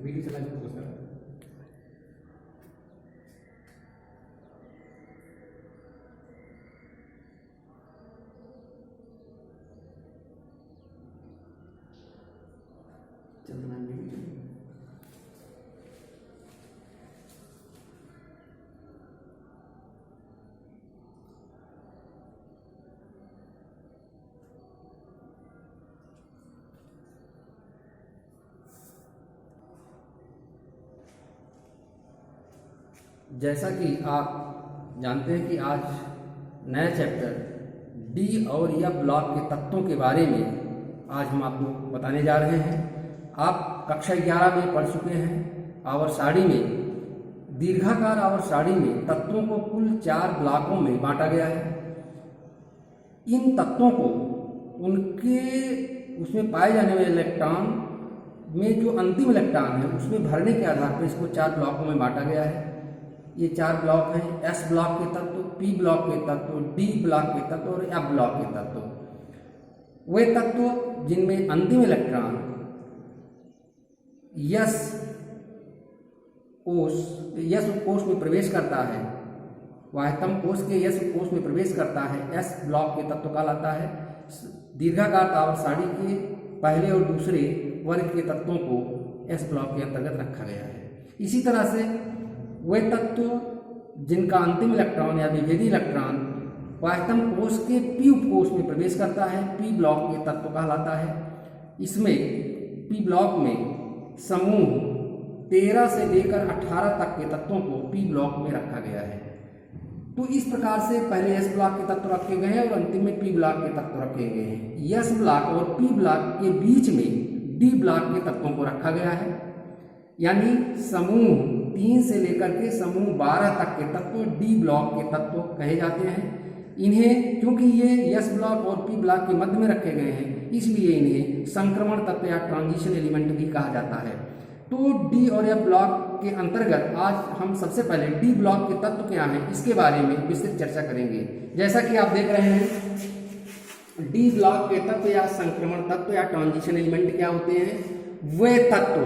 Video चला दो sir. जैसा कि आप जानते हैं कि आज नया चैप्टर डी और एफ ब्लॉक के तत्वों के बारे में आज हम आपको बताने जा रहे हैं। आप कक्षा 11 में पढ़ चुके हैं। आवर्त सारणी में दीर्घाकार आवर्त सारणी में तत्वों को कुल 4 ब्लॉकों में बांटा गया है। इन तत्वों को उनके उसमें पाए जाने वाले इलेक्ट्रॉन में जो अंतिम इलेक्ट्रॉन है उसमें भरने के आधार पर इसको 4 ब्लॉकों में बांटा गया है। ये 4 ब्लॉक हैं, एस ब्लॉक के तत्व, पी ब्लॉक के तत्व, डी ब्लॉक के तत्व और एफ ब्लॉक के तत्व। वे तत्व जिनमें अंतिम इलेक्ट्रॉन यस कोश में प्रवेश करता है, वाह्यतम कोश के यस कोश में प्रवेश करता है, एस ब्लॉक के तत्व कहलाता है। दीर्घाकार आवर्त सारणी के पहले और दूसरे वर्ग के तत्वों को एस ब्लॉक के अंतर्गत रखा गया है। इसी तरह से वे तत्व जिनका अंतिम इलेक्ट्रॉन या विभेदी इलेक्ट्रॉन वाह्यतम कोश के पी उपकोश में प्रवेश करता है, पी ब्लॉक के तत्व कहलाता है। इसमें पी ब्लॉक में समूह 13 से लेकर 18 तक के तत्वों को पी ब्लॉक में रखा गया है। तो इस प्रकार से पहले एस ब्लॉक के तत्व रखे गए हैं और अंतिम में पी ब्लॉक के तत्व रखे गए हैं। एस ब्लॉक और पी ब्लॉक के बीच में डी ब्लॉक के तत्वों को रखा गया है, यानी समूह 3 से लेकर के समूह 12 तक के तत्व डी ब्लॉक के तत्व कहे जाते हैं। इन्हें क्योंकि ये एस ब्लॉक और पी ब्लॉक के मध्य में रखे गए हैं, इसलिए इन्हें संक्रमण तत्व या ट्रांजिशन एलिमेंट भी कहा जाता है। तो डी और एफ ब्लॉक के अंतर्गत आज हम सबसे पहले डी ब्लॉक के तत्व क्या हैं इसके बारे में विस्तृत चर्चा करेंगे। जैसा कि आप देख रहे हैं, डी ब्लॉक के तत्व या संक्रमण तत्व या ट्रांजिशन एलिमेंट क्या होते हैं? वे तत्व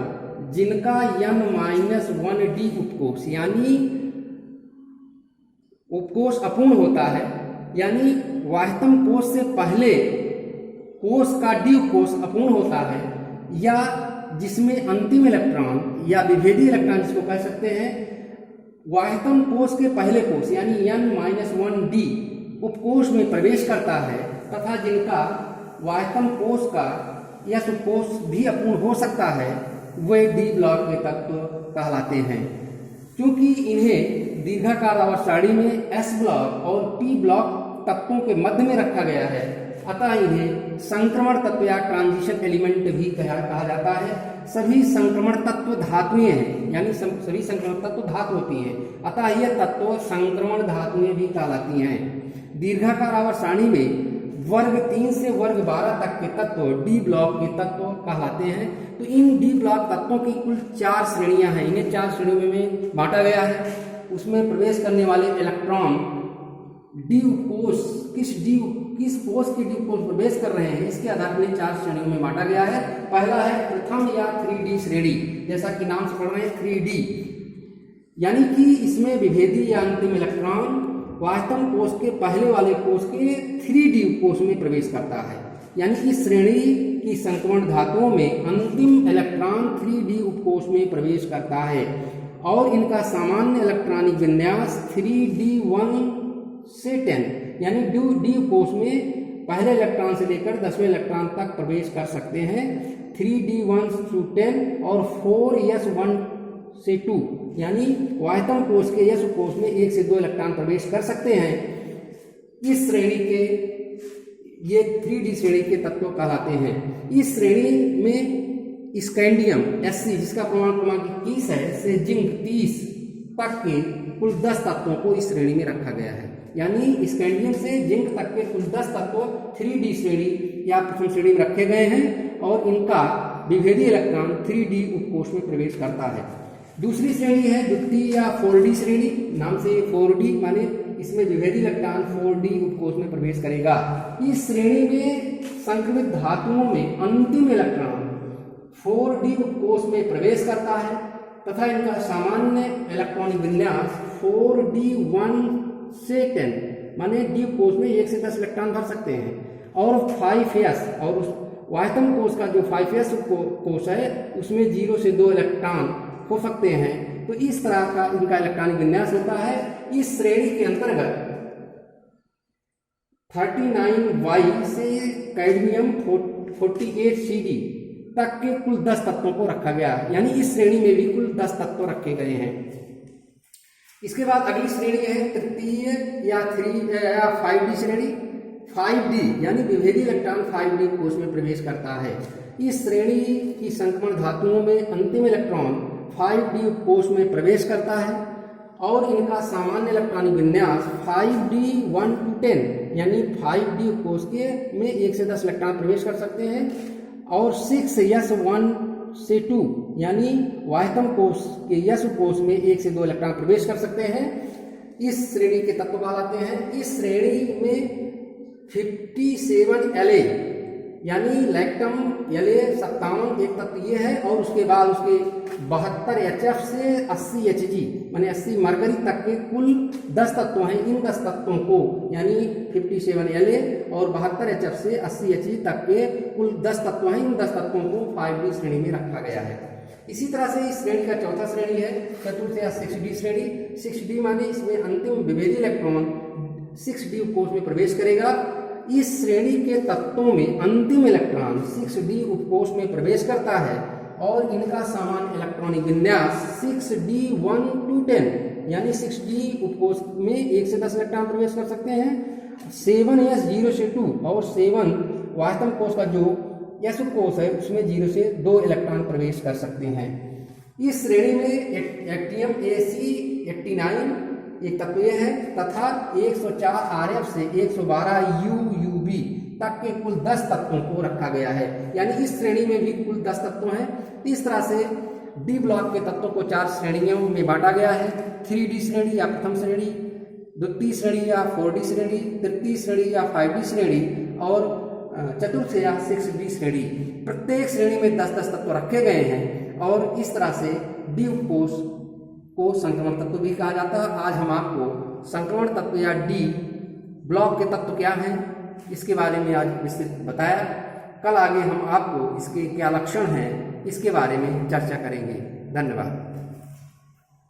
जिनका n-1d उपकोष यानी उपकोष अपूर्ण होता है, यानी वाह्यतम कोश से पहले कोश का डी उपकोष अपूर्ण होता है, या जिसमें अंतिम इलेक्ट्रॉन या विभेदी इलेक्ट्रॉन जिसको कह सकते हैं वाह्यतम कोश के पहले कोश यानी n-1d उपकोष में प्रवेश करता है, तथा जिनका वाह्यतम कोश का यह उपकोष भी अपूर्ण हो सकता है, वे डी ब्लॉक के तत्व कहलाते हैं। क्योंकि इन्हें दीर्घाकार आवर्त सारणी में एस ब्लॉक और पी ब्लॉक तत्वों के मध्य में रखा गया है, अतः इन्हें संक्रमण तत्व या ट्रांजिशन एलिमेंट भी कहा जाता है। सभी संक्रमण तत्व धातुएं हैं, यानी सभी संक्रमण तत्व धातु होती हैं, अतः ये तत्व संक्रमण धातुएं भी कहलाती हैं। दीर्घाकार आवर्त सारणी में वर्ग 3 से वर्ग 12 तक के तत्व डी ब्लॉक के तत्व कहलाते हैं। तो इन डी ब्लॉक तत्वों की कुल 4 श्रेणियां हैं। इन्हें 4 श्रेणियों में बांटा गया है। उसमें प्रवेश करने वाले इलेक्ट्रॉन डी उपकोष किस कोश के डी उपकोष प्रवेश कर रहे हैं, इसके आधार पर 4 श्रेणियों में बांटा गया है। पहला है प्रथम या 3D श्रेणी, जैसा कि नाम से पढ़ रहे हैं 3D, यानी कि इसमें विभेदी या अंतिम इलेक्ट्रॉन वाह्यतम कोश के पहले वाले कोश के 3D कोश में प्रवेश करता है। यानी इस श्रेणी की संक्रमण धातुओं में अंतिम इलेक्ट्रॉन 3D उपकोश में प्रवेश करता है और इनका सामान्य इलेक्ट्रॉनिक विन्यास 3D1 से 10, यानी डी कोश में पहले इलेक्ट्रॉन से लेकर 10वें इलेक्ट्रॉन तक प्रवेश कर सकते हैं। 3D1 से 10 और 4S1 से 2, यानी वाह्यतम कोश के यस कोश में 1 से 2 इलेक्ट्रॉन प्रवेश कर सकते हैं। इस श्रेणी के ये 3D श्रेणी के तत्व कहलाते हैं। इस श्रेणी में स्कैंडियम Sc जिसका परमाणु क्रमांक 21 है से जिंक 30 तक के कुल 10 तत्वों को इस श्रेणी में रखा गया है। यानी स्कैंडियम से जिंक तक के कुल 10 तत्व 3D श्रेणी या प्रथम श्रेणी में रखे गए हैं और इनका विभेदी इलेक्ट्रॉन 3D उपकोष में प्रवेश करता है। दूसरी श्रेणी है द्वितीय या 4D श्रेणी, नाम से 4D माने इसमें विभेदी इलेक्ट्रॉन 4D उपकोष में प्रवेश करेगा। इस श्रेणी में संक्रमित धातुओं में अंतिम इलेक्ट्रॉन 4d उपकोष में प्रवेश करता है तथा इनका सामान्य इलेक्ट्रॉनिक विन्यास 4d1 से 10 माने डी कोष में 1 से 10 इलेक्ट्रॉन भर सकते हैं, और 5s और उस वाह्यतम कोष का जो 5s कोष है उसमें 0 से 2 इलेक्ट्रॉन हो सकते हैं। तो इस तरह का इनका इलेक्ट्रॉनिक विन्यास होता है। इस श्रेणी के अंतर्गत 39Y से कैडमियम 48Cd तक के कुल 10 तत्वों को रखा गया है, यानी इस श्रेणी में भी कुल 10 तत्व रखे गए हैं। इसके बाद अगली श्रेणी है तृतीय या 5D श्रेणी। 5D यानी विभेदी इलेक्ट्रॉन 5D कोष में प्रवेश करता है। इस श्रेणी की संक्रमण धातुओं में अंतिम इलेक्ट्रॉन 5D कोष में प्रवेश करता है और इनका सामान्य इलेक्ट्रॉनिक विन्यास 5D1 to 10 यानी 5D कोष के में 1 से 10 इलेक्ट्रॉन प्रवेश कर सकते हैं, और 6s1 से 2 यानी वाह्यतम कोष के यस कोष में 1 से 2 इलेक्ट्रॉन प्रवेश कर सकते हैं। इस श्रेणी के तत्व कहलाते हैं। इस श्रेणी में 57 La यानी लैक्टम La 57 एक तत्व ये है, और उसके बाद उसके 72 HF से 80 Hg माने 80 मरकरी तक के कुल 10 तत्व हैं। इन 10 तत्वों को यानी 57 La और 72 HF से 80 Hg तक के कुल 10 तत्व हैं। इन 10 तत्वों को 5D श्रेणी में रखा गया है। इसी तरह से इस श्रेणी का चौथा श्रेणी है चतुर्थ या 6D श्रेणी। 6D माने इसमें अंतिम विभेदी इलेक्ट्रॉन 6D कोष में प्रवेश करेगा। इस श्रेणी के तत्वों में अंतिम इलेक्ट्रॉन 6D उपकोष में प्रवेश करता है और इनका सामान्य इलेक्ट्रॉनिक विन्यास 6D1 to 10 यानी 6D उपकोष में 1 से 10 इलेक्ट्रॉन प्रवेश कर सकते हैं। 7s 0 से 2 और 7 वाह्यतम कोष का जो यस कोष है उसमें 0 से 2 इलेक्ट्रॉन प्रवेश कर सकते हैं। इस श्रेणी में एक्टियम Ac89 एक तत्व है तथा 104 Rf से 112 UUB तक के कुल 10 तत्वों को रखा गया है, यानी इस श्रेणी में भी कुल 10 तत्व हैं। इस तरह से डी ब्लॉक के तत्वों को 4 श्रेणियों में बांटा गया है। 3D श्रेणी या प्रथम श्रेणी, द्वितीय श्रेणी या 4D श्रेणी, तृतीय श्रेणी या 5D श्रेणी और चतुर्थ या 6D श्रेणी। प्रत्येक श्रेणी में 10-10 तत्व रखे गए हैं और इस तरह से डी उपकोष को संक्रमण तत्व भी कहा जाता है। आज हम आपको संक्रमण तत्व या डी ब्लॉक के तत्व क्या हैं इसके बारे में आज विस्तृत बताया। कल आगे हम आपको इसके क्या लक्षण हैं इसके बारे में चर्चा करेंगे। धन्यवाद।